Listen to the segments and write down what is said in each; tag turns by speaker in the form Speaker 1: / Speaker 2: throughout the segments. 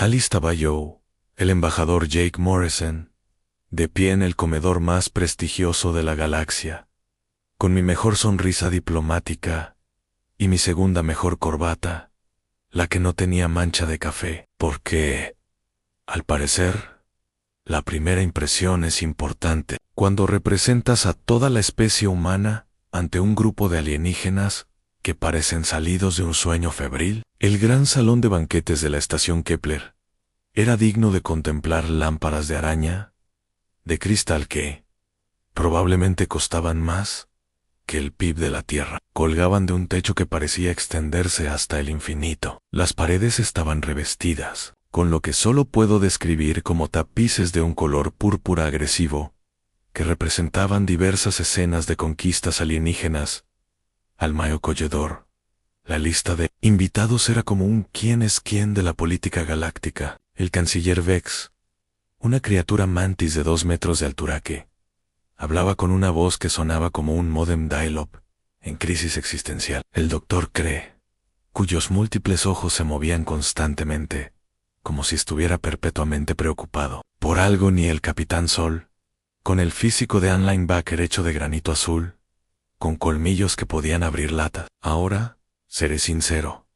Speaker 1: Allí estaba yo, el embajador Jake Morrison, de pie en el comedor más prestigioso de la galaxia, con mi mejor sonrisa diplomática y mi segunda mejor corbata, la que no tenía mancha de café, porque, al parecer, la primera impresión es importante. Cuando representas a toda la especie humana ante un grupo de alienígenas que parecen salidos de un sueño febril, el gran salón de banquetes de la estación Kepler era digno de contemplar lámparas de araña, de cristal que, probablemente costaban más que el PIB de la Tierra. Colgaban de un techo que parecía extenderse hasta el infinito. Las paredes estaban revestidas con lo que solo puedo describir como tapices de un color púrpura agresivo, que representaban diversas escenas de conquistas alienígenas. Al Mayo Colledor, la lista de invitados era como un quién es quién de la política galáctica. El canciller Vex, una criatura mantis de 2 metros de altura que hablaba con una voz que sonaba como un módem dial-up en crisis existencial. El doctor Cree, cuyos múltiples ojos se movían constantemente, como si estuviera perpetuamente preocupado por algo, ni el Capitán Sol, con el físico de Ann Linebacker hecho de granito azul, con colmillos que podían abrir latas. Ahora, seré sincero,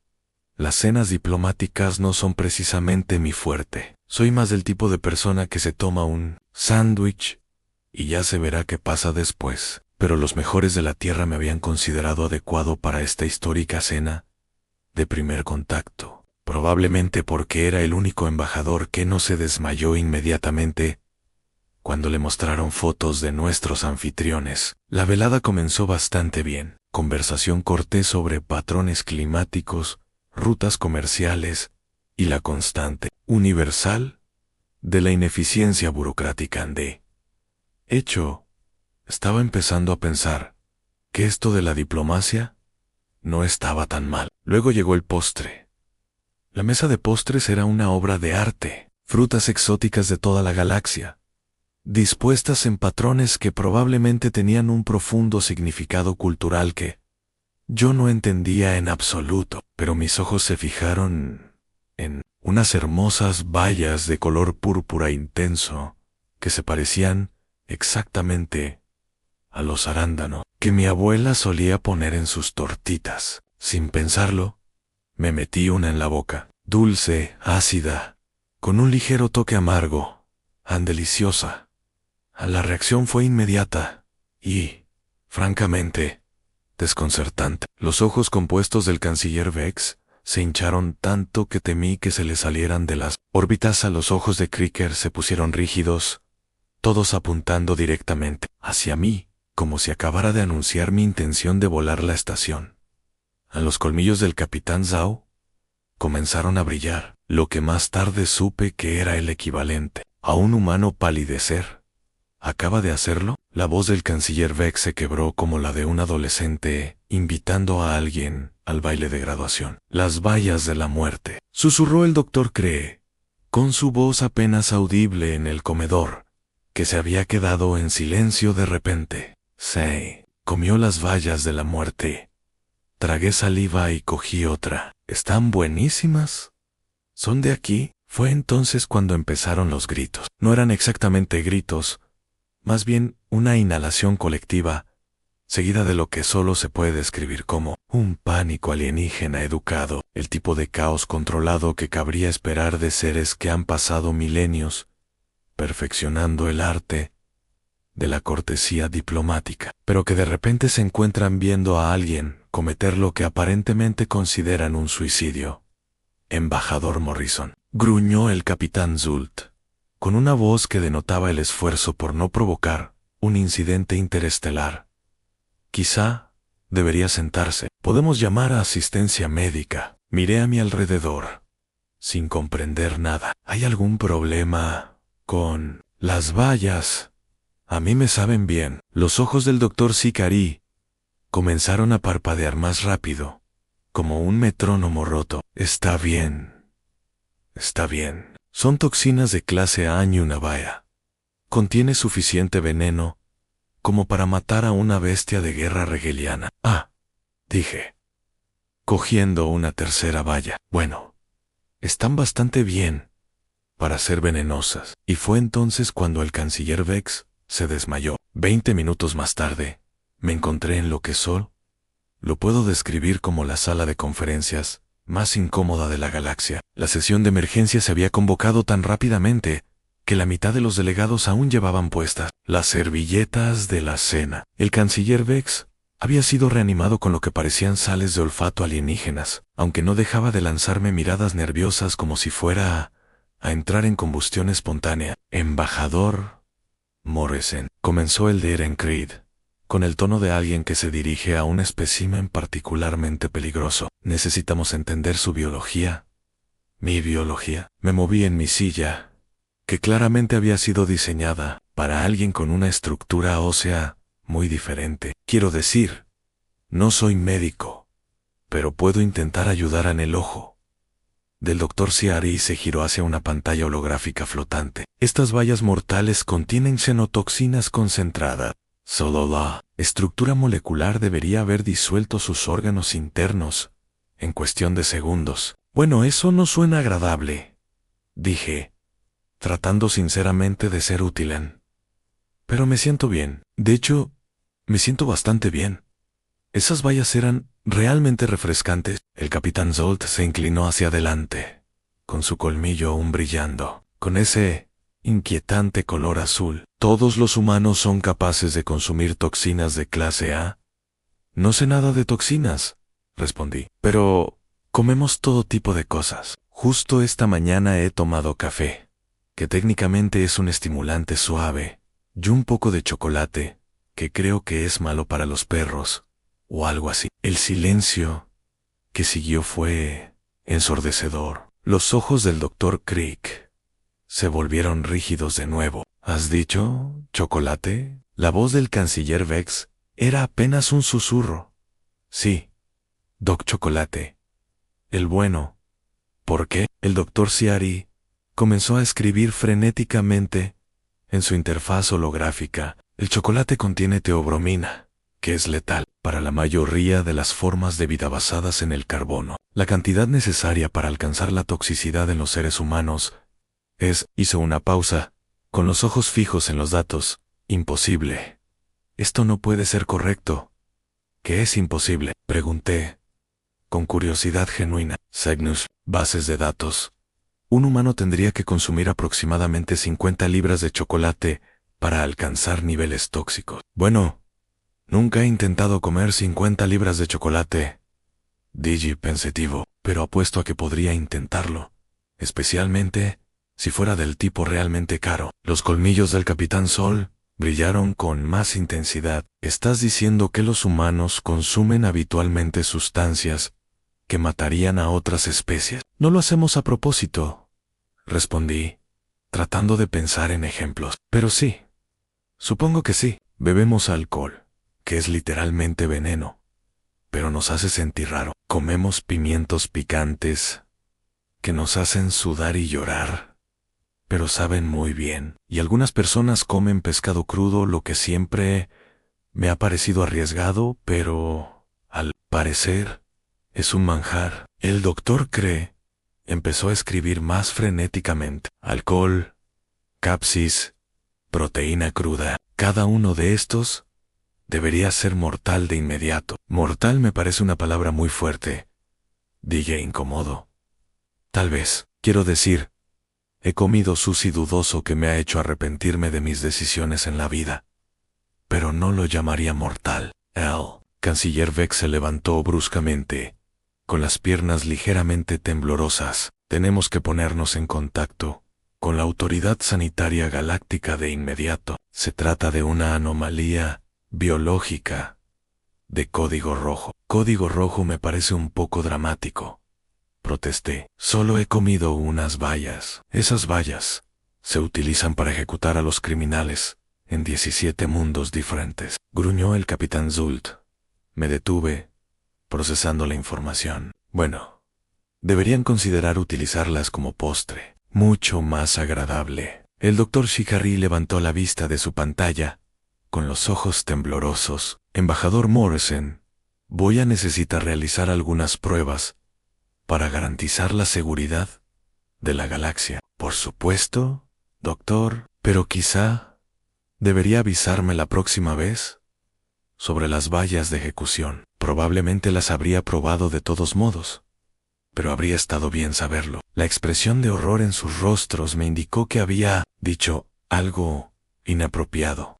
Speaker 1: las cenas diplomáticas no son precisamente mi fuerte. Soy más del tipo de persona que se toma un sándwich y ya se verá qué pasa después. Pero los mejores de la Tierra me habían considerado adecuado para esta histórica cena de primer contacto, probablemente porque era el único embajador que no se desmayó inmediatamente cuando le mostraron fotos de nuestros anfitriones. La velada comenzó bastante bien. Conversación cortés sobre patrones climáticos, rutas comerciales y la constante, universal, de la ineficiencia burocrática. De hecho, estaba empezando a pensar que esto de la diplomacia no estaba tan mal. Luego llegó el postre. La mesa de postres era una obra de arte. Frutas exóticas de toda la galaxia, dispuestas en patrones que probablemente tenían un profundo significado cultural que yo no entendía en absoluto, pero mis ojos se fijaron en unas hermosas bayas de color púrpura intenso que se parecían exactamente a los arándanos que mi abuela solía poner en sus tortitas. Sin pensarlo, me metí una en la boca, dulce, ácida, con un ligero toque amargo, deliciosa. La reacción fue inmediata y, francamente, desconcertante. Los ojos compuestos del canciller Vex se hincharon tanto que temí que se le salieran de las órbitas. A los ojos de Creaker se pusieron rígidos, todos apuntando directamente hacia mí, como si acabara de anunciar mi intención de volar la estación. A los colmillos del Capitán Zhao comenzaron a brillar, lo que más tarde supe que era el equivalente a un humano palidecer. ¿Acaba de hacerlo? La voz del canciller Vex se quebró como la de un adolescente invitando a alguien al baile de graduación. Las vallas de la muerte, susurró el doctor Cree, con su voz apenas audible en el comedor, que se había quedado en silencio de repente. Se comió las vallas de la muerte. Tragué saliva y cogí otra. ¿Están buenísimas? ¿Son de aquí? Fue entonces cuando empezaron los gritos. No eran exactamente gritos, más bien una inhalación colectiva, seguida de lo que solo se puede describir como un pánico alienígena educado, el tipo de caos controlado que cabría esperar de seres que han pasado milenios perfeccionando el arte de la cortesía diplomática, pero que de repente se encuentran viendo a alguien cometer lo que aparentemente consideran un suicidio. Embajador Morrison, gruñó el capitán Zult, con una voz que denotaba el esfuerzo por no provocar un incidente interestelar. Quizá debería sentarse. Podemos llamar a asistencia médica. Miré a mi alrededor, sin comprender nada. ¿Hay algún problema con las vallas? A mí me saben bien. Los ojos del doctor Sicari comenzaron a parpadear más rápido, como un metrónomo roto. Está bien. Está bien. Son toxinas de clase A y una valla. Contiene suficiente veneno como para matar a una bestia de guerra regeliana. Dije, cogiendo una tercera valla. Bueno, están bastante bien, para ser venenosas. Y fue entonces cuando el canciller Vex se desmayó. 20 minutos más tarde, me encontré en lo que solo lo puedo describir como la sala de conferencias más incómoda de la galaxia. La sesión de emergencia se había convocado tan rápidamente que la mitad de los delegados aún llevaban puestas las servilletas de la cena. El canciller Vex había sido reanimado con lo que parecían sales de olfato alienígenas, aunque no dejaba de lanzarme miradas nerviosas como si fuera a entrar en combustión espontánea. Embajador Morrison, comenzó el de Eren Creed, con el tono de alguien que se dirige a un espécimen particularmente peligroso. Necesitamos entender su biología. Mi biología. Me moví en mi silla, que claramente había sido diseñada para alguien con una estructura ósea muy diferente. Quiero decir, no soy médico, pero puedo intentar ayudar en el ojo del Dr. Ciari. Se giró hacia una pantalla holográfica flotante. Estas bayas mortales contienen xenotoxinas concentradas. Solo la estructura molecular debería haber disuelto sus órganos internos en cuestión de segundos. Bueno, eso no suena agradable, dije, tratando sinceramente de ser útil. Pero me siento bien. De hecho, me siento bastante bien. Esas bayas eran realmente refrescantes. El capitán Zolt se inclinó hacia adelante, con su colmillo aún brillando, con ese inquietante color azul. ¿Todos los humanos son capaces de consumir toxinas de clase A? No sé nada de toxinas, respondí, pero comemos todo tipo de cosas. Justo esta mañana he tomado café, que técnicamente es un estimulante suave, y un poco de chocolate, que creo que es malo para los perros, o algo así. El silencio que siguió fue ensordecedor. Los ojos del Dr. Creek se volvieron rígidos de nuevo. ¿Has dicho chocolate? La voz del canciller Vex era apenas un susurro. Sí, Doc Chocolate. El bueno. ¿Por qué? El Dr. Ciari comenzó a escribir frenéticamente en su interfaz holográfica. El chocolate contiene teobromina, que es letal para la mayoría de las formas de vida basadas en el carbono. La cantidad necesaria para alcanzar la toxicidad en los seres humanos es, hizo una pausa, con los ojos fijos en los datos, imposible. Esto no puede ser correcto. ¿Qué es imposible? Pregunté, con curiosidad genuina. Cygnus, bases de datos. Un humano tendría que consumir aproximadamente 50 libras de chocolate para alcanzar niveles tóxicos. Bueno, nunca he intentado comer 50 libras de chocolate, dije pensativo, pero apuesto a que podría intentarlo, especialmente si fuera del tipo realmente caro. Los colmillos del Capitán Sol brillaron con más intensidad. ¿Estás diciendo que los humanos consumen habitualmente sustancias que matarían a otras especies? No lo hacemos a propósito, respondí, tratando de pensar en ejemplos. Pero sí, supongo que sí. Bebemos alcohol, que es literalmente veneno, pero nos hace sentir raro. Comemos pimientos picantes, que nos hacen sudar y llorar, pero saben muy bien. Y algunas personas comen pescado crudo, lo que siempre me ha parecido arriesgado, pero al parecer es un manjar. El doctor cree, empezó a escribir más frenéticamente. Alcohol, capsis, proteína cruda. Cada uno de estos debería ser mortal de inmediato. Mortal me parece una palabra muy fuerte, dije incómodo. Tal vez, quiero decir, he comido sushi dudoso que me ha hecho arrepentirme de mis decisiones en la vida, pero no lo llamaría mortal. El canciller Vex se levantó bruscamente, con las piernas ligeramente temblorosas. Tenemos que ponernos en contacto con la autoridad sanitaria galáctica de inmediato. Se trata de una anomalía biológica de código rojo. Código rojo me parece un poco dramático, protesté. Solo he comido unas bayas. Esas bayas se utilizan para ejecutar a los criminales en 17 mundos diferentes, gruñó el capitán Zult. Me detuve, procesando la información. Bueno, deberían considerar utilizarlas como postre. Mucho más agradable. El doctor Shikari levantó la vista de su pantalla, con los ojos temblorosos. Embajador Morrison, voy a necesitar realizar algunas pruebas para garantizar la seguridad de la galaxia. Por supuesto, doctor, pero quizá debería avisarme la próxima vez sobre las vallas de ejecución. Probablemente las habría probado de todos modos, pero habría estado bien saberlo. La expresión de horror en sus rostros me indicó que había dicho algo inapropiado.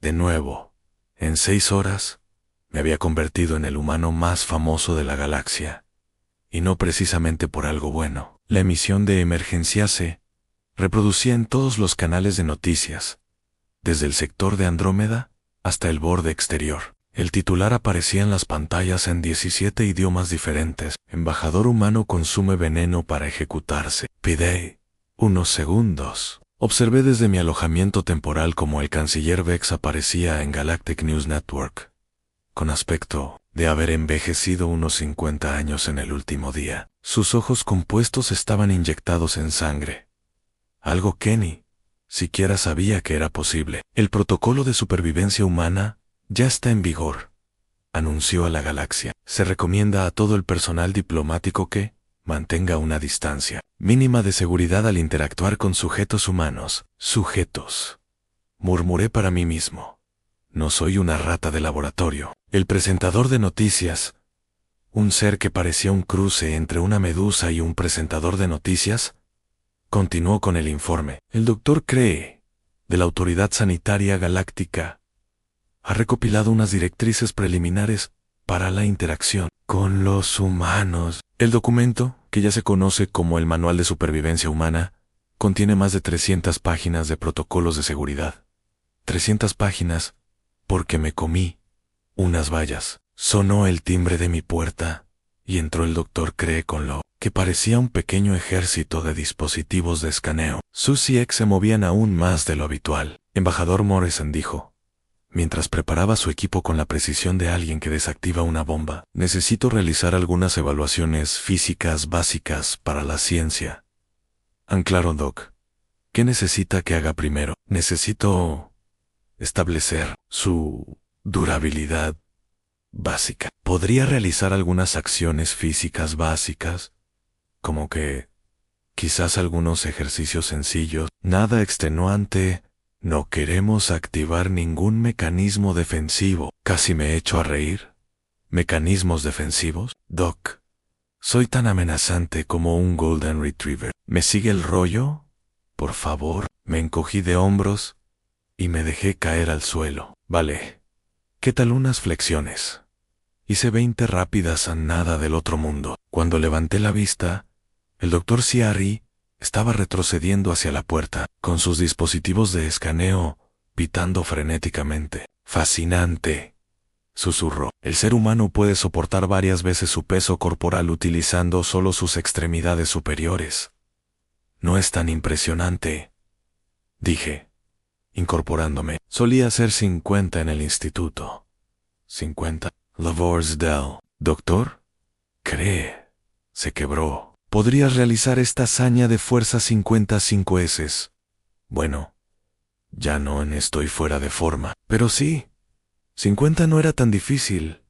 Speaker 1: De nuevo, en 6 horas, me había convertido en el humano más famoso de la galaxia, y no precisamente por algo bueno. La emisión de emergencia se reproducía en todos los canales de noticias, desde el sector de Andrómeda hasta el borde exterior. El titular aparecía en las pantallas en 17 idiomas diferentes. Embajador humano consume veneno para ejecutarse. Pide unos segundos. Observé desde mi alojamiento temporal cómo el canciller Vex aparecía en Galactic News Network, con aspecto de haber envejecido unos 50 años en el último día. Sus ojos compuestos estaban inyectados en sangre, algo que ni siquiera sabía que era posible. El protocolo de supervivencia humana ya está en vigor, anunció a la galaxia. Se recomienda a todo el personal diplomático que mantenga una distancia mínima de seguridad al interactuar con sujetos humanos. Sujetos, murmuré para mí mismo. No soy una rata de laboratorio. El presentador de noticias, un ser que parecía un cruce entre una medusa y un presentador de noticias, continuó con el informe. El doctor Cree, de la Autoridad Sanitaria Galáctica, ha recopilado unas directrices preliminares para la interacción con los humanos. El documento, que ya se conoce como el Manual de Supervivencia Humana, contiene más de 300 páginas de protocolos de seguridad. 300 páginas porque me comí unas vallas. Sonó el timbre de mi puerta y entró el doctor Cree con lo que parecía un pequeño ejército de dispositivos de escaneo. Sus CX se movían aún más de lo habitual. Embajador Morrison dijo, mientras preparaba su equipo con la precisión de alguien que desactiva una bomba, necesito realizar algunas evaluaciones físicas básicas para la ciencia. Claro, Doc. ¿Qué necesita que haga primero? Necesito establecer su durabilidad básica. ¿Podría realizar algunas acciones físicas básicas? Como que quizás algunos ejercicios sencillos, nada extenuante. No queremos activar ningún mecanismo defensivo. Casi me echo a reír. ¿Mecanismos defensivos? Doc, soy tan amenazante como un Golden Retriever. ¿Me sigue el rollo? Por favor. Me encogí de hombros y me dejé caer al suelo. Vale. ¿Qué tal unas flexiones? Hice 20 rápidas a nada del otro mundo. Cuando levanté la vista, el doctor Ciarri estaba retrocediendo hacia la puerta, con sus dispositivos de escaneo pitando frenéticamente. Fascinante, susurró. El ser humano puede soportar varias veces su peso corporal utilizando solo sus extremidades superiores. No es tan impresionante, dije, incorporándome. Solía ser 50 en el instituto. 50. Lavorsdale. ¿Doctor? Cree. Se quebró. ¿Podrías realizar esta hazaña de fuerza 55 S? Bueno, ya no estoy fuera de forma. Pero sí, 50 no era tan difícil.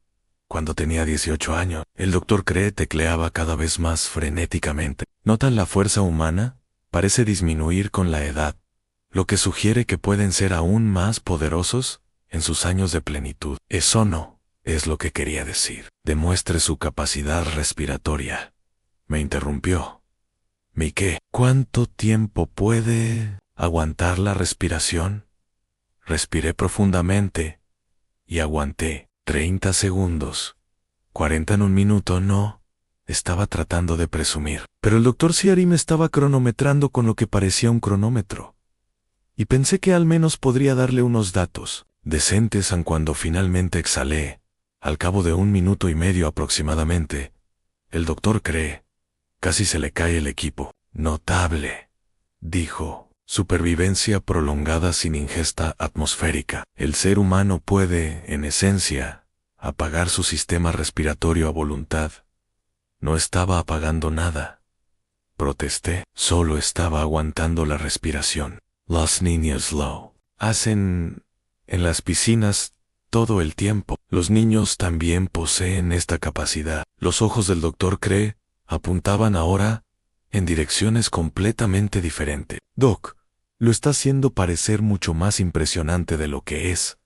Speaker 1: Cuando tenía 18 años, el doctor Cree tecleaba cada vez más frenéticamente. ¿Notan la fuerza humana? Parece disminuir con la edad, lo que sugiere que pueden ser aún más poderosos en sus años de plenitud. Eso no es lo que quería decir. Demuestre su capacidad respiratoria. Me interrumpió. ¿Mi qué? ¿Cuánto tiempo puede aguantar la respiración? Respiré profundamente y aguanté 30 segundos. 40 en un minuto, no. Estaba tratando de presumir. Pero el doctor Ciarri me estaba cronometrando con lo que parecía un cronómetro. Y pensé que al menos podría darle unos datos decentes aun cuando finalmente exhalé. Al cabo de 1 minuto y medio aproximadamente, el doctor Cree. Casi se le cae el equipo. Notable, dijo. Supervivencia prolongada sin ingesta atmosférica. El ser humano puede, en esencia, apagar su sistema respiratorio a voluntad. No estaba apagando nada. Protesté. Solo estaba aguantando la respiración. Los niños lo hacen en las piscinas todo el tiempo. Los niños también poseen esta capacidad. Los ojos del doctor Cree apuntaban ahora en direcciones completamente diferentes. Doc, lo está haciendo parecer mucho más impresionante de lo que es.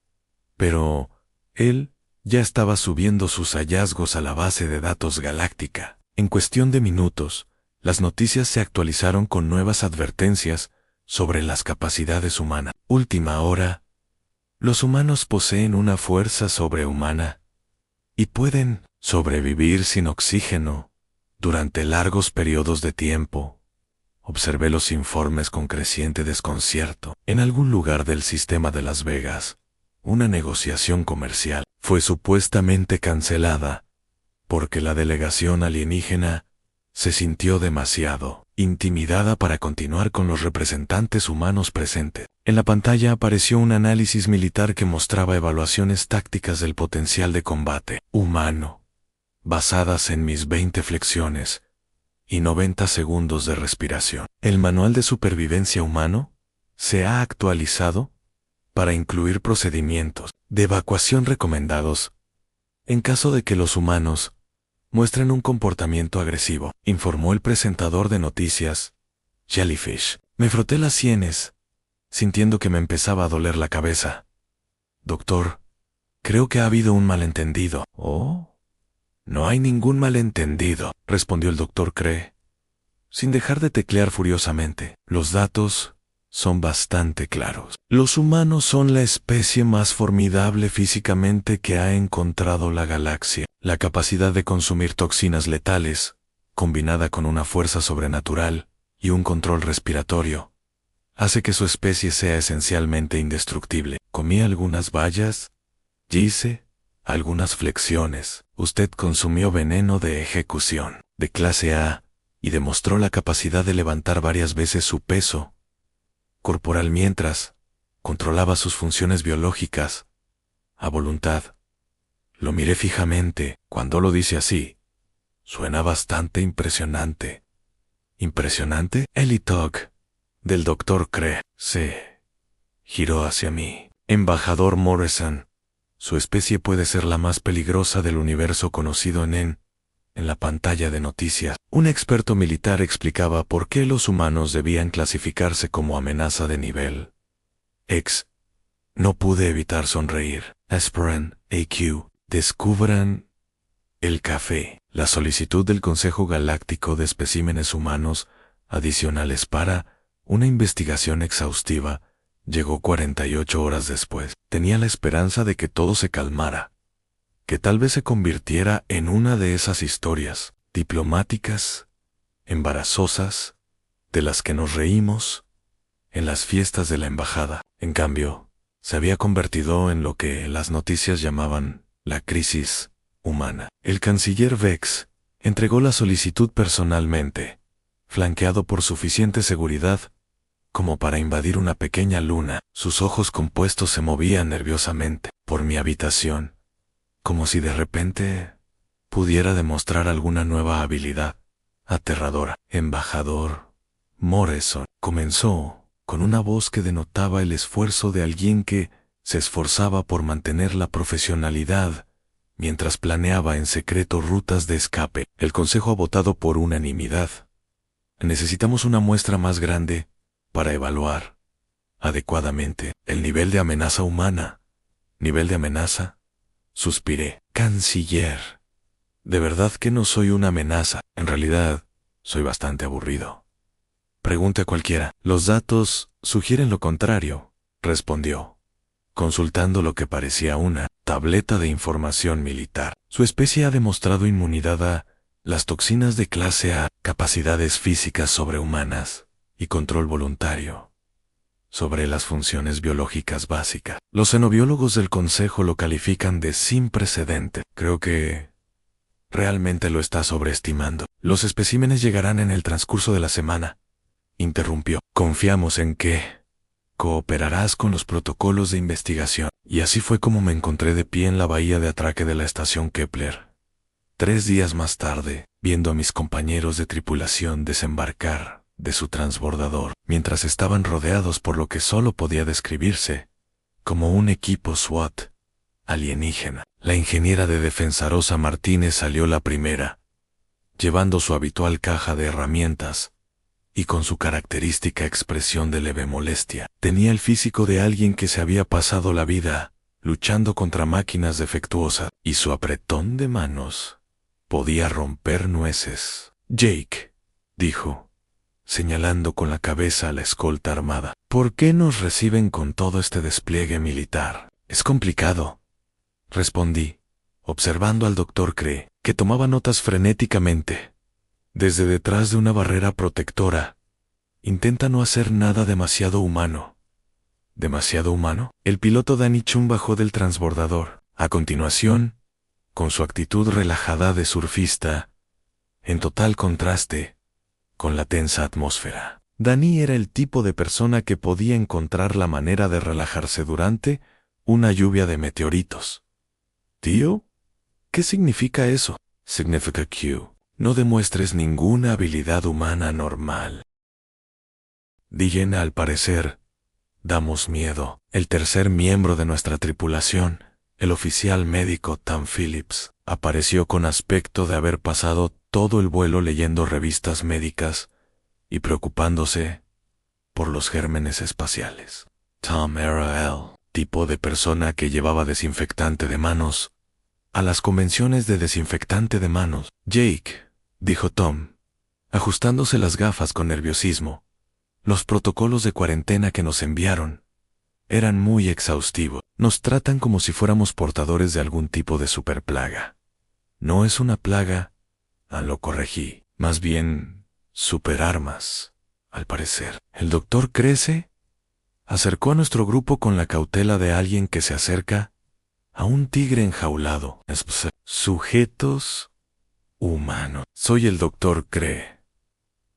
Speaker 1: Pero él ya estaba subiendo sus hallazgos a la base de datos galáctica. En cuestión de minutos, las noticias se actualizaron con nuevas advertencias sobre las capacidades humanas. Última hora. Los humanos poseen una fuerza sobrehumana y pueden sobrevivir sin oxígeno durante largos periodos de tiempo. Observé los informes con creciente desconcierto. En algún lugar del sistema de Las Vegas, una negociación comercial fue supuestamente cancelada porque la delegación alienígena se sintió demasiado intimidada para continuar con los representantes humanos presentes. En la pantalla apareció un análisis militar que mostraba evaluaciones tácticas del potencial de combate humano, basadas en mis 20 flexiones y 90 segundos de respiración. El manual de supervivencia humano se ha actualizado para incluir procedimientos de evacuación recomendados en caso de que los humanos muestren un comportamiento agresivo, informó el presentador de noticias, Jellyfish. Me froté las sienes, sintiendo que me empezaba a doler la cabeza. Doctor, creo que ha habido un malentendido. Oh, no hay ningún malentendido, respondió el doctor Cree, sin dejar de teclear furiosamente. Los datos son bastante claros. Los humanos son la especie más formidable físicamente que ha encontrado la galaxia. La capacidad de consumir toxinas letales, combinada con una fuerza sobrenatural y un control respiratorio, hace que su especie sea esencialmente indestructible. Comí algunas bayas, hice algunas flexiones. Usted consumió veneno de ejecución, de clase A, y demostró la capacidad de levantar varias veces su peso corporal mientras controlaba sus funciones biológicas a voluntad. Lo miré fijamente. Cuando lo dice así, suena bastante impresionante. ¿Impresionante? Elitog, del Dr. Cree, se giró hacia mí. Embajador Morrison, su especie puede ser la más peligrosa del universo conocido en la pantalla de noticias. Un experto militar explicaba por qué los humanos debían clasificarse como amenaza de nivel X. No pude evitar sonreír. Aspirin, AQ, descubran el café. La solicitud del Consejo Galáctico de Especímenes Humanos adicionales para una investigación exhaustiva llegó 48 horas después. Tenía la esperanza de que todo se calmara, que tal vez se convirtiera en una de esas historias diplomáticas, embarazosas, de las que nos reímos en las fiestas de la embajada. En cambio, se había convertido en lo que las noticias llamaban la crisis humana. El canciller Vex entregó la solicitud personalmente, flanqueado por suficiente seguridad como para invadir una pequeña luna. Sus ojos compuestos se movían nerviosamente por mi habitación, como si de repente pudiera demostrar alguna nueva habilidad aterradora. Embajador Morrison comenzó con una voz que denotaba el esfuerzo de alguien que se esforzaba por mantener la profesionalidad mientras planeaba en secreto rutas de escape. El Consejo ha votado por unanimidad. Necesitamos una muestra más grande para evaluar adecuadamente el nivel de amenaza humana. ¿Nivel de amenaza? Suspiré. Canciller. De verdad que no soy una amenaza. En realidad, soy bastante aburrido. Pregunte a cualquiera. Los datos sugieren lo contrario, respondió, consultando lo que parecía una tableta de información militar. Su especie ha demostrado inmunidad a las toxinas de clase A, capacidades físicas sobrehumanas y control voluntario sobre las funciones biológicas básicas. Los xenobiólogos del Consejo lo califican de sin precedente. Creo que realmente lo está sobreestimando. Los especímenes llegarán en el transcurso de la semana, interrumpió. Confiamos en que cooperarás con los protocolos de investigación. Y así fue como me encontré de pie en la bahía de atraque de la estación Kepler. 3 días más tarde, viendo a mis compañeros de tripulación desembarcar de su transbordador, mientras estaban rodeados por lo que solo podía describirse como un equipo SWAT alienígena. La ingeniera de defensa Rosa Martínez salió la primera, llevando su habitual caja de herramientas y con su característica expresión de leve molestia. Tenía el físico de alguien que se había pasado la vida luchando contra máquinas defectuosas, y su apretón de manos podía romper nueces. Jake, dijo, señalando con la cabeza a la escolta armada, ¿por qué nos reciben con todo este despliegue militar? Es complicado, respondí, observando al doctor Cree, que tomaba notas frenéticamente. Desde detrás de una barrera protectora, intenta no hacer nada demasiado humano. ¿Demasiado humano? El piloto Danny Chun bajó del transbordador. A continuación, con su actitud relajada de surfista, en total contraste con la tensa atmósfera. Danny era el tipo de persona que podía encontrar la manera de relajarse durante una lluvia de meteoritos. ¿Tío? ¿Qué significa eso? Significa Q. No demuestres ninguna habilidad humana normal. Diana, al parecer, damos miedo. El tercer miembro de nuestra tripulación, el oficial médico Tom Phillips, apareció con aspecto de haber pasado todo el vuelo leyendo revistas médicas y preocupándose por los gérmenes espaciales. Tom era el tipo de persona que llevaba desinfectante de manos a las convenciones de desinfectante de manos. Jake, dijo Tom, ajustándose las gafas con nerviosismo, los protocolos de cuarentena que nos enviaron eran muy exhaustivos. Nos tratan como si fuéramos portadores de algún tipo de superplaga. No es una plaga, lo corregí, más bien superarmas, al parecer. El doctor Crece acercó a nuestro grupo con la cautela de alguien que se acerca a un tigre enjaulado. Sujetos humanos. Soy el doctor Cree,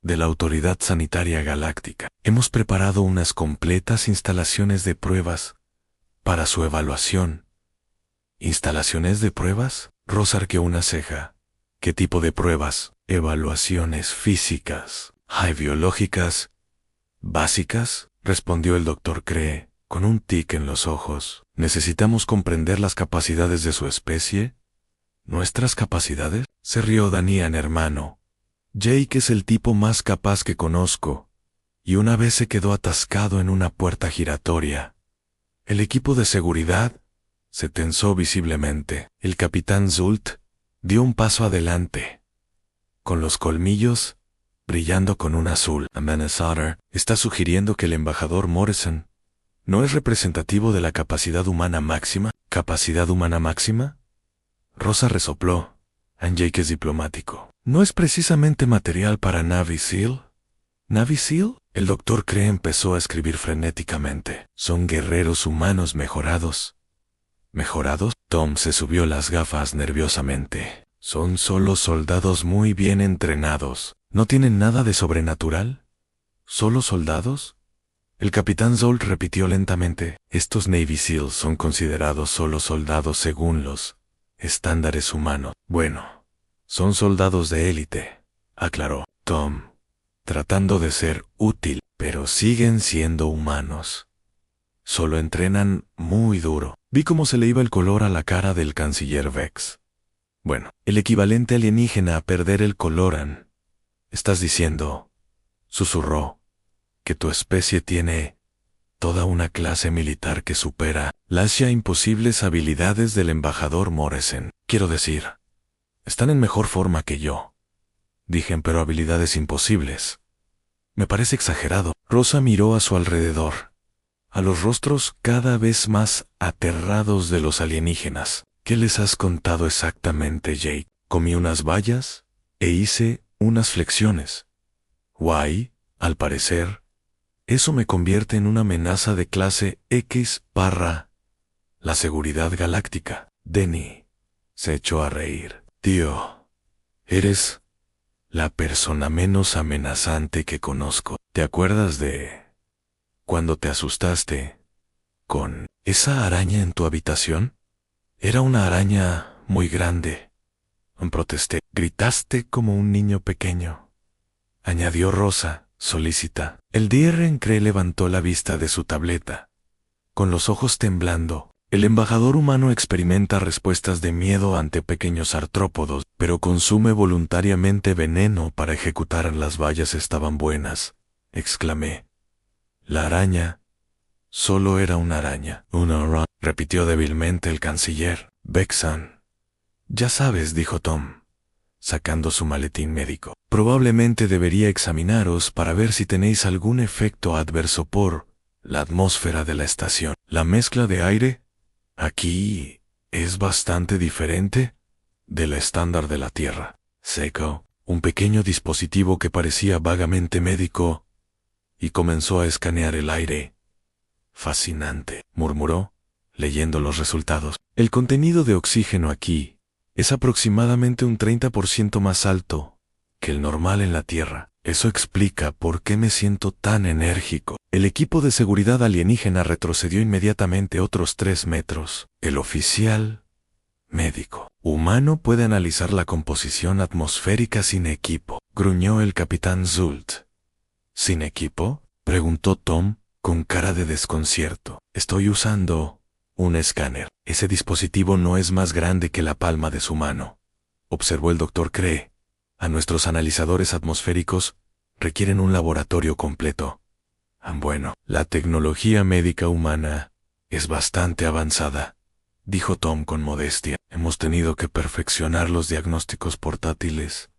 Speaker 1: de la Autoridad Sanitaria Galáctica. Hemos preparado unas completas instalaciones de pruebas para su evaluación. ¿Instalaciones de pruebas? Rosa arqueó una ceja. ¿Qué tipo de pruebas? Evaluaciones físicas, biológicas, básicas, respondió el doctor Cree, con un tic en los ojos. ¿Necesitamos comprender las capacidades de su especie? ¿Nuestras capacidades? Se rió Danian, hermano. Jake es el tipo más capaz que conozco, y una vez se quedó atascado en una puerta giratoria. El equipo de seguridad se tensó visiblemente. El capitán Zult dio un paso adelante, con los colmillos brillando con un azul. Amenazador está sugiriendo que el embajador Morrison no es representativo de la capacidad humana máxima. ¿Capacidad humana máxima? Rosa resopló. Jake es diplomático. ¿No es precisamente material para Navy SEAL? ¿Navy SEAL? El doctor Cree empezó a escribir frenéticamente. Son guerreros humanos mejorados. ¿Mejorados? Tom se subió las gafas nerviosamente. Son solo soldados muy bien entrenados. ¿No tienen nada de sobrenatural? ¿Solo soldados? El capitán Zolt repitió lentamente. Estos Navy SEALs son considerados solo soldados según los estándares humanos. Bueno, son soldados de élite, aclaró Tom, tratando de ser útil, pero siguen siendo humanos. Solo entrenan muy duro. Vi cómo se le iba el color a la cara del canciller Vex. Bueno, el equivalente alienígena a perder el coloran. Estás diciendo, susurró, que tu especie tiene toda una clase militar que supera las ya imposibles habilidades del embajador Morrison. Quiero decir, están en mejor forma que yo. Dije, pero habilidades imposibles. Me parece exagerado. Rosa miró a su alrededor, a los rostros cada vez más aterrados de los alienígenas. ¿Qué les has contado exactamente, Jake? Comí unas bayas e hice unas flexiones. Guay, al parecer, eso me convierte en una amenaza de clase X para la seguridad galáctica. Danny se echó a reír. Tío, eres la persona menos amenazante que conozco. ¿Te acuerdas de cuando te asustaste con esa araña en tu habitación? Era una araña muy grande. Protesté. Gritaste como un niño pequeño, añadió Rosa, solícita. El DR Cree levantó la vista de su tableta, con los ojos temblando. El embajador humano experimenta respuestas de miedo ante pequeños artrópodos, pero consume voluntariamente veneno para ejecutar las vallas. Estaban buenas, exclamé. La araña solo era una araña. Una araña, repitió débilmente el canciller. Vexan. Ya sabes, dijo Tom, sacando su maletín médico. Probablemente debería examinaros para ver si tenéis algún efecto adverso por la atmósfera de la estación. La mezcla de aire aquí es bastante diferente de la estándar de la Tierra. Seco, un pequeño dispositivo que parecía vagamente médico, y comenzó a escanear el aire. Fascinante, murmuró, leyendo los resultados. El contenido de oxígeno aquí es aproximadamente un 30% más alto que el normal en la Tierra. Eso explica por qué me siento tan enérgico. El equipo de seguridad alienígena retrocedió inmediatamente otros 3 metros. El oficial médico humano puede analizar la composición atmosférica sin equipo, gruñó el capitán Zult. ¿Sin equipo?, preguntó Tom, con cara de desconcierto. Estoy usando un escáner. Ese dispositivo no es más grande que la palma de su mano, observó el doctor Cree. A nuestros analizadores atmosféricos requieren un laboratorio completo. Bueno, la tecnología médica humana es bastante avanzada, dijo Tom con modestia. Hemos tenido que perfeccionar los diagnósticos portátiles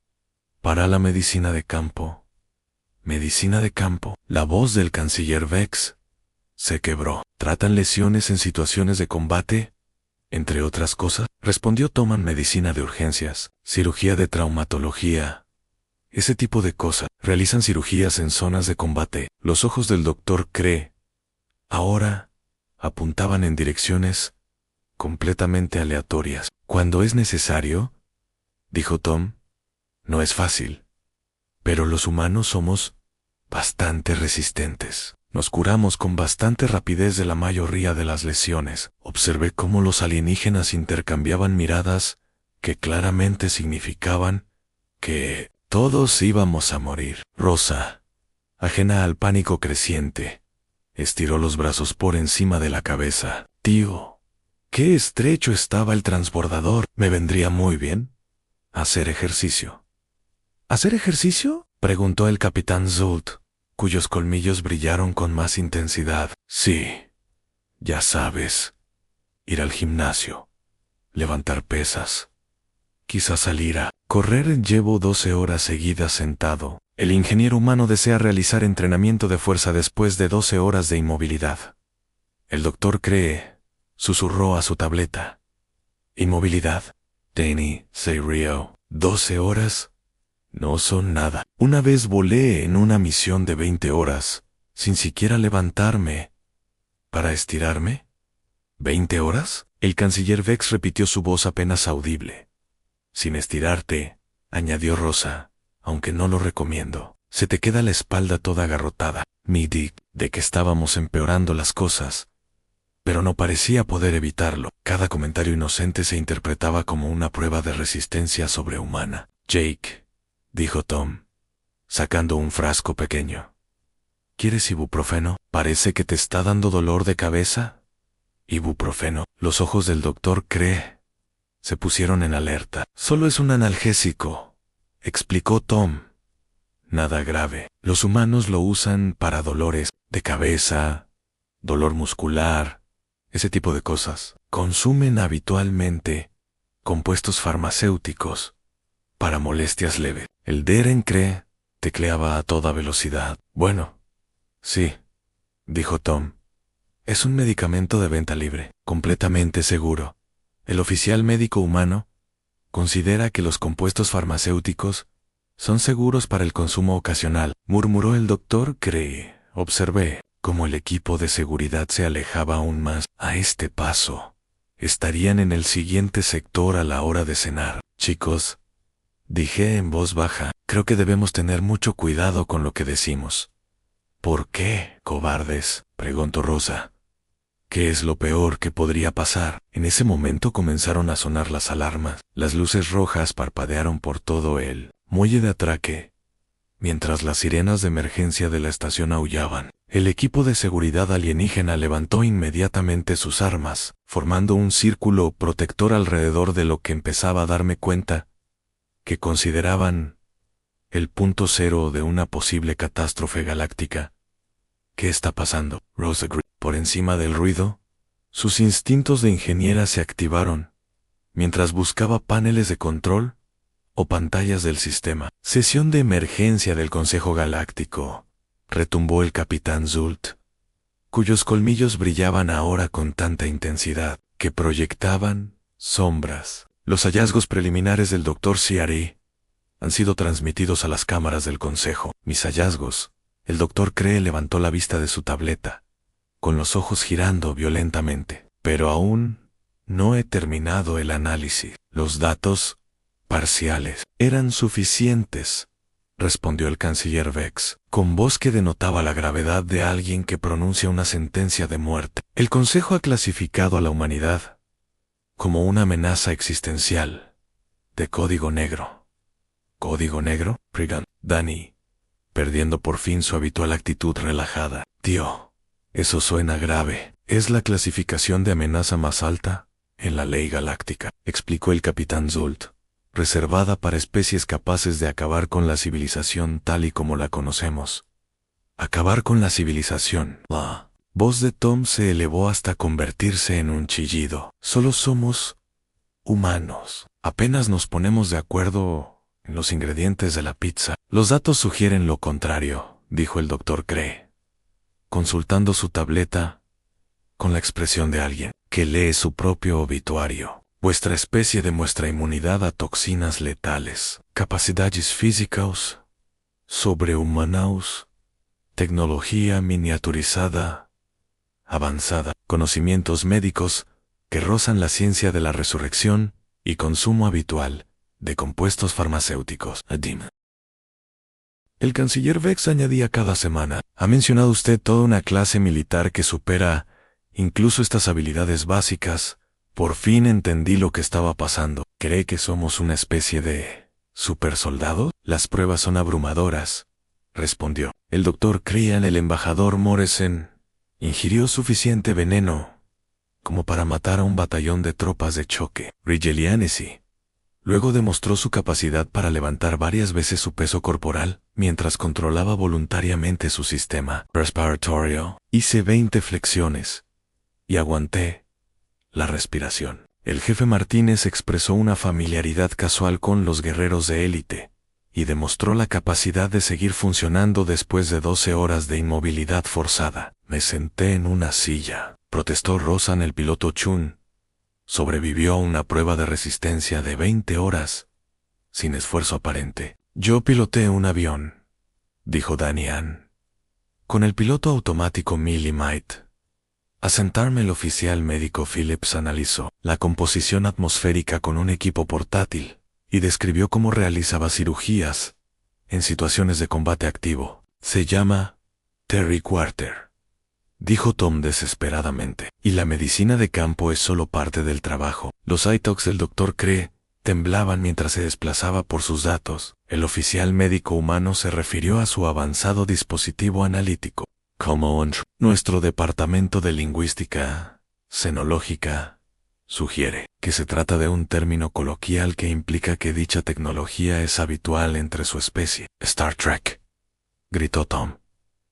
Speaker 1: para la medicina de campo. Medicina de campo. La voz del canciller Vex se quebró. ¿Tratan lesiones en situaciones de combate? Entre otras cosas, respondió Tom. Medicina de urgencias, cirugía de traumatología, ese tipo de cosas. Realizan cirugías en zonas de combate. Los ojos del doctor Cree ahora apuntaban en direcciones completamente aleatorias. Cuando es necesario, dijo Tom, no es fácil, pero los humanos somos bastante resistentes. Nos curamos con bastante rapidez de la mayoría de las lesiones. Observé cómo los alienígenas intercambiaban miradas que claramente significaban que todos íbamos a morir. Rosa, ajena al pánico creciente, estiró los brazos por encima de la cabeza. Tío, qué estrecho estaba el transbordador. Me vendría muy bien hacer ejercicio. ¿Hacer ejercicio?, preguntó el capitán Zult, cuyos colmillos brillaron con más intensidad. Sí, ya sabes, ir al gimnasio, levantar pesas, quizás salir a correr. Llevo 12 horas seguidas sentado. El ingeniero humano desea realizar entrenamiento de fuerza después de 12 horas de inmovilidad. El doctor Cree susurró a su tableta. Inmovilidad. Danny se rió. 12 horas no son nada. Una vez volé en una misión de 20 horas, sin siquiera levantarme para estirarme. ¿20 horas? El canciller Vex repitió, su voz apenas audible. Sin estirarte, añadió Rosa, aunque no lo recomiendo. Se te queda la espalda toda agarrotada. Mi Dick, de que estábamos empeorando las cosas, pero no parecía poder evitarlo. Cada comentario inocente se interpretaba como una prueba de resistencia sobrehumana. Jake, dijo Tom, sacando un frasco pequeño. ¿Quieres ibuprofeno? Parece que te está dando dolor de cabeza. Ibuprofeno. Los ojos del doctor Cree se pusieron en alerta. Solo es un analgésico, explicó Tom. Nada grave. Los humanos lo usan para dolores de cabeza, dolor muscular, ese tipo de cosas. Consumen habitualmente compuestos farmacéuticos para molestias leves. El Deren Cree tecleaba a toda velocidad. Bueno, sí, dijo Tom. Es un medicamento de venta libre, completamente seguro. El oficial médico humano considera que los compuestos farmacéuticos son seguros para el consumo ocasional, murmuró el doctor Cree. Observé cómo el equipo de seguridad se alejaba aún más. A este paso, estarían en el siguiente sector a la hora de cenar. Chicos, dije en voz baja, creo que debemos tener mucho cuidado con lo que decimos. ¿Por qué, cobardes?, preguntó Rosa. ¿Qué es lo peor que podría pasar? En ese momento comenzaron a sonar las alarmas. Las luces rojas parpadearon por todo el muelle de atraque, mientras las sirenas de emergencia de la estación aullaban. El equipo de seguridad alienígena levantó inmediatamente sus armas, formando un círculo protector alrededor de lo que empezaba a darme cuenta que consideraban el punto cero de una posible catástrofe galáctica. ¿Qué está pasando? Rose agreed. Por encima del ruido, sus instintos de ingeniera se activaron, mientras buscaba paneles de control o pantallas del sistema. Sesión de emergencia del Consejo Galáctico, retumbó el capitán Zult, cuyos colmillos brillaban ahora con tanta intensidad que proyectaban sombras. Los hallazgos preliminares del Dr. Ciari han sido transmitidos a las cámaras del Consejo. Mis hallazgos. El Dr. Cree levantó la vista de su tableta, con los ojos girando violentamente. Pero aún no he terminado el análisis. Los datos parciales eran suficientes, respondió el canciller Vex, con voz que denotaba la gravedad de alguien que pronuncia una sentencia de muerte. El Consejo ha clasificado a la humanidad como una amenaza existencial de código negro. ¿Código negro? Prigan. Danny, perdiendo por fin su habitual actitud relajada. Tío, eso suena grave. Es la clasificación de amenaza más alta en la ley galáctica, explicó el capitán Zult, reservada para especies capaces de acabar con la civilización tal y como la conocemos. Acabar con la civilización. La voz de Tom se elevó hasta convertirse en un chillido. Solo somos humanos. Apenas nos ponemos de acuerdo en los ingredientes de la pizza. Los datos sugieren lo contrario, dijo el Dr. Cree, consultando su tableta con la expresión de alguien que lee su propio obituario. Vuestra especie demuestra inmunidad a toxinas letales, capacidades físicas sobrehumanas, tecnología miniaturizada, avanzada, conocimientos médicos que rozan la ciencia de la resurrección y consumo habitual de compuestos farmacéuticos. Adim. El canciller Vex añadía cada semana: ha mencionado usted toda una clase militar que supera incluso estas habilidades básicas. Por fin entendí lo que estaba pasando. ¿Cree que somos una especie de supersoldado? Las pruebas son abrumadoras, respondió. El Dr. Crean, el embajador Morrison, ingirió suficiente veneno como para matar a un batallón de tropas de choque. Rigelianesi luego demostró su capacidad para levantar varias veces su peso corporal mientras controlaba voluntariamente su sistema respiratorio. Hice 20 flexiones y aguanté la respiración. El jefe Martínez expresó una familiaridad casual con los guerreros de élite y demostró la capacidad de seguir funcionando después de 12 horas de inmovilidad forzada. Me senté en una silla, protestó Rosan. El piloto Chun sobrevivió a una prueba de resistencia de 20 horas, sin esfuerzo aparente. Yo piloteé un avión, dijo Danian, con el piloto automático Millie Might. Al sentarme, el oficial médico Phillips analizó la composición atmosférica con un equipo portátil y describió cómo realizaba cirugías en situaciones de combate activo. Se llama Terry Quarter, dijo Tom desesperadamente. Y la medicina de campo es solo parte del trabajo. Los iTalks del Dr. Cree temblaban mientras se desplazaba por sus datos. El oficial médico humano se refirió a su avanzado dispositivo analítico como nuestro departamento de lingüística xenológica sugiere que se trata de un término coloquial que implica que dicha tecnología es habitual entre su especie. Star Trek, gritó Tom.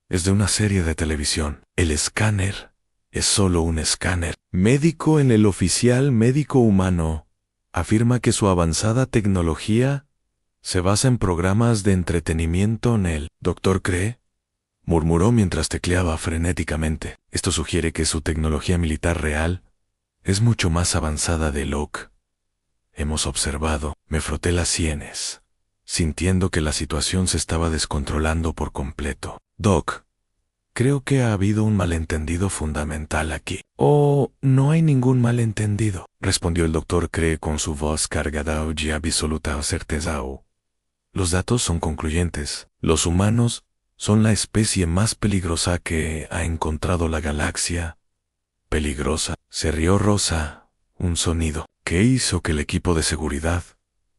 Speaker 1: Es de una serie de televisión. El escáner es solo un escáner. Médico en el oficial médico humano afirma que su avanzada tecnología se basa en programas de entretenimiento en el Dr. Cree, murmuró mientras tecleaba frenéticamente. Esto sugiere que su tecnología militar real es mucho más avanzada de lo que hemos observado. Me froté las sienes, sintiendo que la situación se estaba descontrolando por completo. Doc, creo que ha habido un malentendido fundamental aquí. Oh, no hay ningún malentendido, respondió el Dr. Cree con su voz cargada de absoluta certeza. Los datos son concluyentes. Los humanos son la especie más peligrosa que ha encontrado la galaxia. ¿Peligrosa? Se rió Rosa, un sonido que hizo que el equipo de seguridad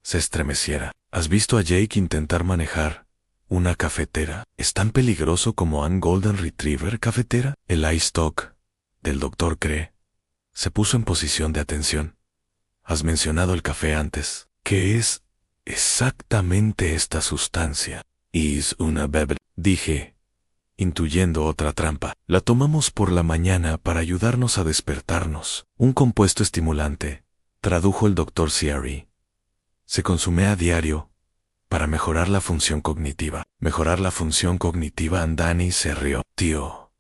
Speaker 1: se estremeciera. ¿Has visto a Jake intentar manejar Una cafetera. ¿Es tan peligroso como un Golden Retriever cafetera? El iStock del Dr. Cree se puso en posición de atención. Has mencionado el café antes. ¿Qué es exactamente esta sustancia? Es una bebida, dije, intuyendo otra trampa. La tomamos por la mañana para ayudarnos a despertarnos. Un compuesto estimulante, tradujo el Dr. Ciary. Se consume a diario para mejorar la función cognitiva. Mejorar la función cognitiva. Danny se rió. Tío,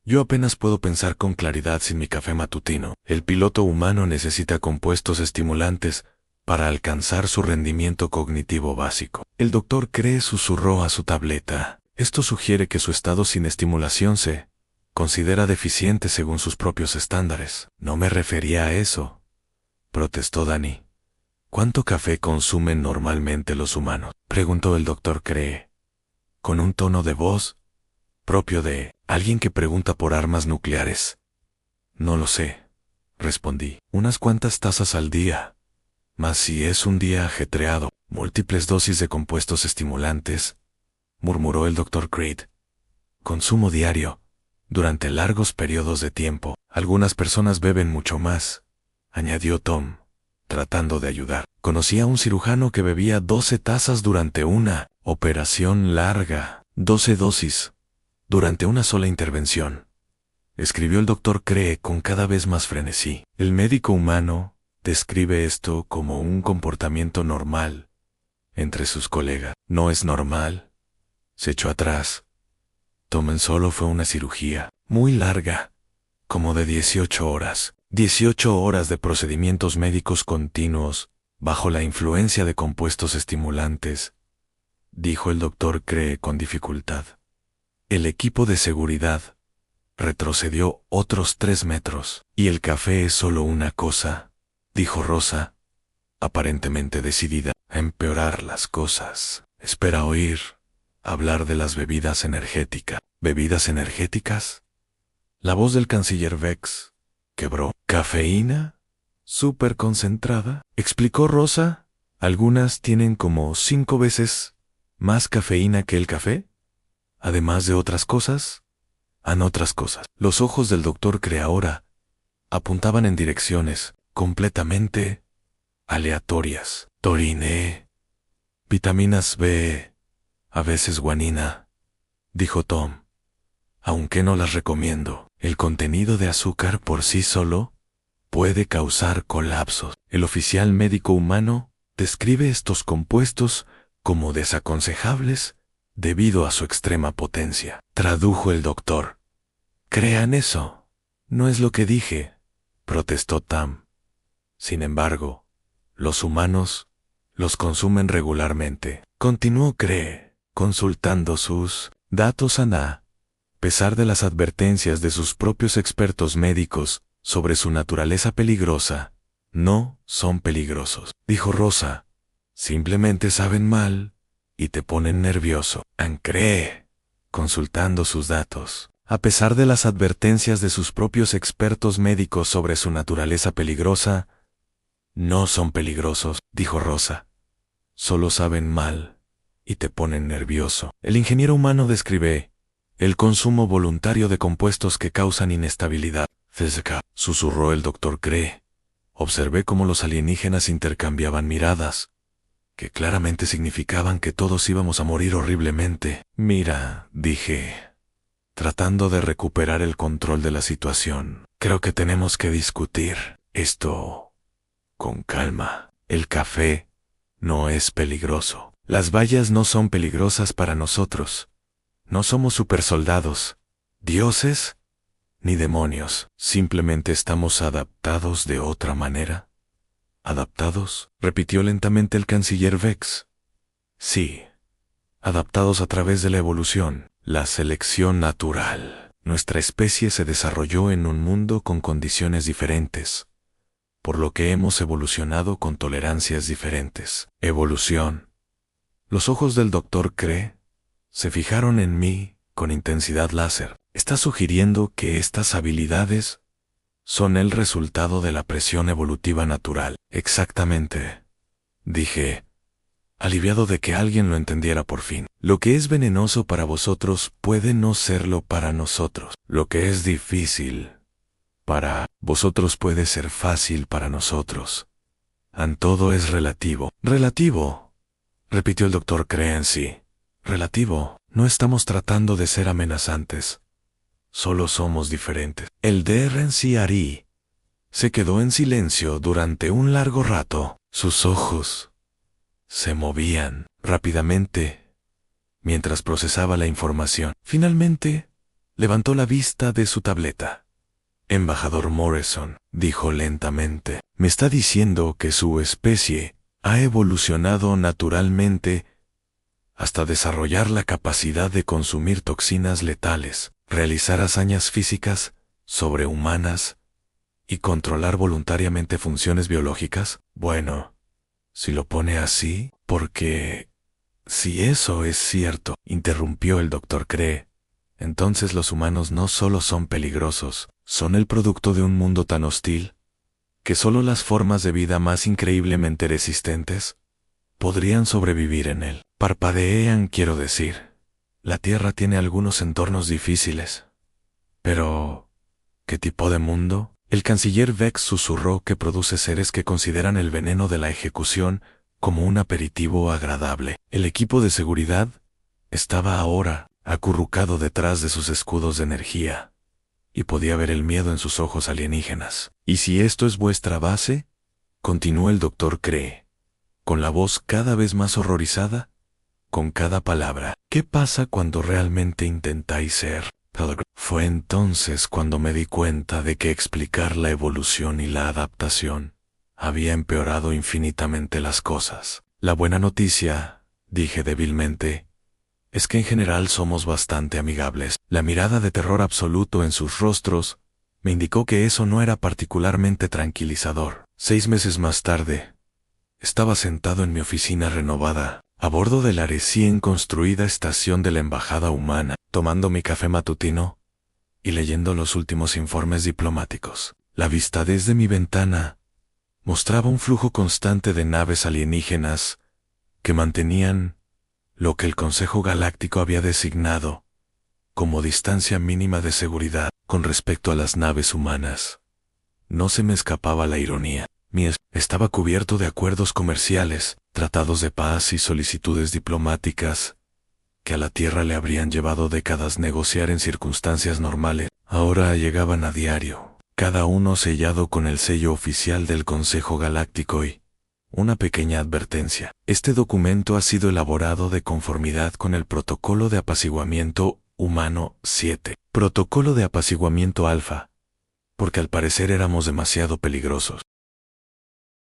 Speaker 1: yo apenas puedo pensar con claridad sin mi café matutino. El piloto humano necesita compuestos estimulantes para alcanzar su rendimiento cognitivo básico. El doctor Cree susurró a su tableta. Esto sugiere que su estado sin estimulación se considera deficiente según sus propios estándares. No me refería a eso, protestó Danny. ¿Cuánto café consumen normalmente los humanos?, preguntó el doctor Cree, con un tono de voz propio de alguien que pregunta por armas nucleares. No lo sé, respondí. Unas cuantas tazas al día. Mas si es un día ajetreado, múltiples dosis de compuestos estimulantes, murmuró el doctor Creed. Consumo diario, durante largos periodos de tiempo. Algunas personas beben mucho más, añadió Tom, tratando de ayudar. Conocí a un cirujano que bebía 12 tazas durante una operación larga. 12 dosis, durante una sola intervención, escribió el doctor Cree con cada vez más frenesí. El médico humano describe esto como un comportamiento normal entre sus colegas. No es normal. Se echó atrás. Tom solo fue una cirugía muy larga, como de 18 horas. 18 horas de procedimientos médicos continuos bajo la influencia de compuestos estimulantes, dijo el doctor Cree con dificultad. El equipo de seguridad retrocedió otros 3 metros. Y el café es solo una cosa, dijo Rosa, aparentemente decidida a empeorar las cosas. Espera oír hablar de las bebidas energéticas. ¿Bebidas energéticas? La voz del canciller Vex quebró. ¿Cafeína? ¿Súper concentrada?, explicó Rosa. Algunas tienen como 5 veces más cafeína que el café. Además de otras cosas. Otras cosas. Los ojos del doctor Cree ahora apuntaban en direcciones completamente aleatorias. Taurine, vitaminas B, a veces guanina, dijo Tom. Aunque no las recomiendo. El contenido de azúcar por sí solo puede causar colapsos. El oficial médico humano describe estos compuestos como desaconsejables debido a su extrema potencia, tradujo el doctor. Crean eso. No es lo que dije, protestó Tam. Sin embargo, los humanos los consumen regularmente, continuó Cree, consultando sus datos a pesar de las advertencias de sus propios expertos médicos sobre su naturaleza peligrosa. No son peligrosos, dijo Rosa. Simplemente saben mal y te ponen nervioso. Cree, consultando sus datos. A pesar de las advertencias de sus propios expertos médicos sobre su naturaleza peligrosa, no son peligrosos, dijo Rosa. Solo saben mal y te ponen nervioso. El ingeniero humano describe el consumo voluntario de compuestos que causan inestabilidad física, susurró el doctor Cree. Observé cómo los alienígenas intercambiaban miradas, que claramente significaban que todos íbamos a morir horriblemente. Mira, dije, tratando de recuperar el control de la situación. Creo que tenemos que discutir esto con calma. El café no es peligroso. Las bayas no son peligrosas para nosotros. No somos supersoldados, dioses, ni demonios. Simplemente estamos adaptados de otra manera. ¿Adaptados?, repitió lentamente el canciller Vex. Sí, adaptados a través de la evolución, la selección natural. Nuestra especie se desarrolló en un mundo con condiciones diferentes, por lo que hemos evolucionado con tolerancias diferentes. Evolución. Los ojos del doctor Cree se fijaron en mí con intensidad láser. ¿Está sugiriendo que estas habilidades son el resultado de la presión evolutiva natural? Exactamente, dije, aliviado de que alguien lo entendiera por fin. Lo que es venenoso para vosotros puede no serlo para nosotros. Lo que es difícil para vosotros puede ser fácil para nosotros. Todo es relativo. Relativo, repitió el doctor Crency. Relativo. No estamos tratando de ser amenazantes. Solo somos diferentes. El Dr. se quedó en silencio durante un largo rato. Sus ojos se movían rápidamente mientras procesaba la información. Finalmente, levantó la vista de su tableta. Embajador Morrison, dijo lentamente, me está diciendo que su especie ha evolucionado naturalmente hasta desarrollar la capacidad de consumir toxinas letales, realizar hazañas físicas sobrehumanas y controlar voluntariamente funciones biológicas. Bueno, si lo pone así, porque si eso es cierto, interrumpió el doctor Cree, entonces los humanos no solo son peligrosos, son el producto de un mundo tan hostil que solo las formas de vida más increíblemente resistentes podrían sobrevivir en él. Parpadean, quiero decir. La Tierra tiene algunos entornos difíciles. Pero, ¿qué tipo de mundo? El canciller Vex susurró que produce seres que consideran el veneno de la ejecución como un aperitivo agradable. El equipo de seguridad estaba ahora acurrucado detrás de sus escudos de energía, y podía ver el miedo en sus ojos alienígenas. ¿Y si esto es vuestra base? Continuó el doctor Cree, con la voz cada vez más horrorizada, con cada palabra. ¿Qué pasa cuando realmente intentáis ser Pellegrin? Fue entonces cuando me di cuenta de que explicar la evolución y la adaptación había empeorado infinitamente las cosas. La buena noticia, dije débilmente, es que en general somos bastante amigables. La mirada de terror absoluto en sus rostros me indicó que eso no era particularmente tranquilizador. 6 meses más tarde, estaba sentado en mi oficina renovada, a bordo de la recién construida estación de la Embajada Humana, tomando mi café matutino y leyendo los últimos informes diplomáticos. La vista desde mi ventana mostraba un flujo constante de naves alienígenas que mantenían lo que el Consejo Galáctico había designado como distancia mínima de seguridad con respecto a las naves humanas. No se me escapaba la ironía. Estaba cubierto de acuerdos comerciales, tratados de paz y solicitudes diplomáticas que a la Tierra le habrían llevado décadas negociar en circunstancias normales. Ahora llegaban a diario, cada uno sellado con el sello oficial del Consejo Galáctico y una pequeña advertencia. Este documento ha sido elaborado de conformidad con el Protocolo de Apaciguamiento Humano 7. Protocolo de Apaciguamiento Alfa, porque al parecer éramos demasiado peligrosos.